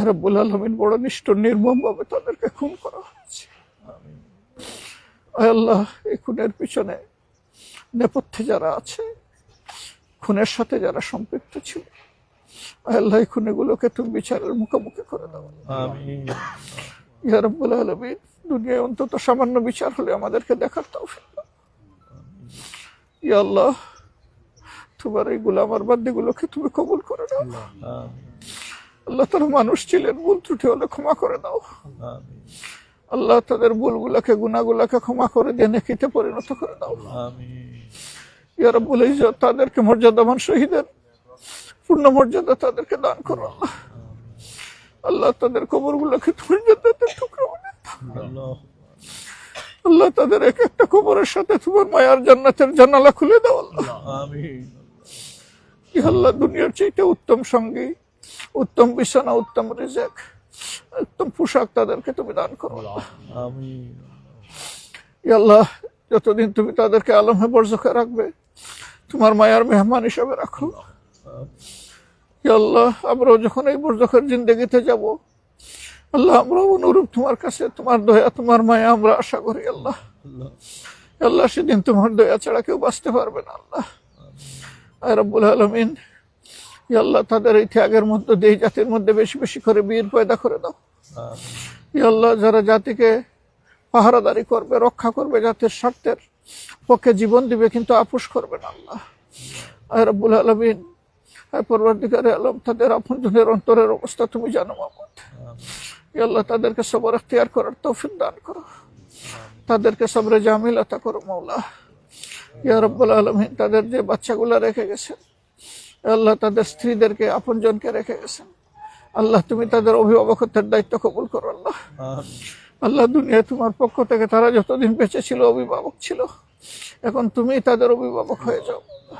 রব্বুল আলামিন বড় নিষ্ঠুর নির্মম ভাবে তাদেরকে খুন করা হয়েছে। আয় আল্লাহ, এই খুনের পিছনে নেপথ্যে যারা আছে, খুনের সাথে যারা সম্পৃক্ত ছিল, আয় আল্লাহ এই খুনেগুলোকে তুমি বিচারের মুখোমুখি করে দাও। ইয়া রব্বুল আলামিন, দুনিয়ায় অন্তত সামান্য বিচার হলে আমাদেরকে দেখার তৌফিক দাও। ইয়া আল্লাহ, তোমার এই গোলামার বান্দিগুলোকে তুমি কবুল করে দাও। আল্লাহ, তারা মানুষ ছিলেন, ভুল ত্রুটি হলে ক্ষমা করে দাও। আল্লাহ, তাদের ভুলগুলাকে গুনাহগুলাকে ক্ষমা করে দিয়ে নেকিতে পরিণত করে দাও। ইয়া রব্বুল ইজ্জত, তাদেরকে মর্যাদাবান শহীদের পূর্ণ মর্যাদা তাদেরকে দান করো। আল্লাহ, আল্লাহ তাদের কবরগুলোকে তুমি জান্নাতের টুকরা বানিয়ে দাও। আল্লাহ, তাদের এক একটা কবরের সাথে তোমার মায়ার জান্নাতের জানালা খুলে দাও। আল্লাহ, ইয়া আল্লাহ, দুনিয়ার চাইতে উত্তম সঙ্গী, উত্তম বিছানা, উত্তম রিজিক, উত্তম পোশাক তাদেরকে তুমি দান করো। ইয়া আল্লাহ, যতদিন তুমি তাদেরকে আলমে বরজখে রাখবে, তোমার মায়ার মেহমান হিসাবে রাখো। ইয়া আল্লাহ, আমরাও যখন এই বরজখের জিন্দেগিতে যাব, আল্লাহ, আমরা অনুরূপ তোমার কাছে তোমার দয়া, তোমার মায়া আমরা আশা করি। আল্লাহ, আল্লাহ, সেদিন তোমার দয়া ছাড়া কেউ বাঁচতে পারবে না। আল্লাহ, আয় রব্বুল আলামিন, ইয়া আল্লাহ, তাদের এই ত্যাগের মধ্যে দিয়ে জাতির মধ্যে বেশি বেশি করে বীর পয়দা করে দাও। ইয়া আল্লাহ, যারা জাতিকে পাহারাদারি করবে, রক্ষা করবে, জাতির স্বার্থের পক্ষে জীবন দিবে, কিন্তু আপোষ করবে না। আল্লাহ, আয় রব্বুল আলামিন, আয় পরওয়ারদিগারে আলম, তাদের আপনজনের অন্তরের অবস্থা তুমি জানো মাবুদ। ইয়া আল্লাহ, তাদেরকে সবর ইখতিয়ার করার তৌফিক দান করো, তাদেরকে সবরে জামিল আতা করো মাওলা। ইয়া রব্বুল আলামিন, তাদের যে বাচ্চাগুলা রেখে গেছেন, আল্লাহ, তাদের স্ত্রীদেরকে আপনজনকে রেখে গেছেন, আল্লাহ, তুমি তাদের অভিভাবকত্বের দায়িত্ব কবুল করো। আল্লাহ, আল্লাহ, দুনিয়ায় তোমার পক্ষ থেকে তারা যতদিন বেঁচে ছিল অভিভাবক ছিল, এখন তুমি তাদের অভিভাবক হয়ে যাও।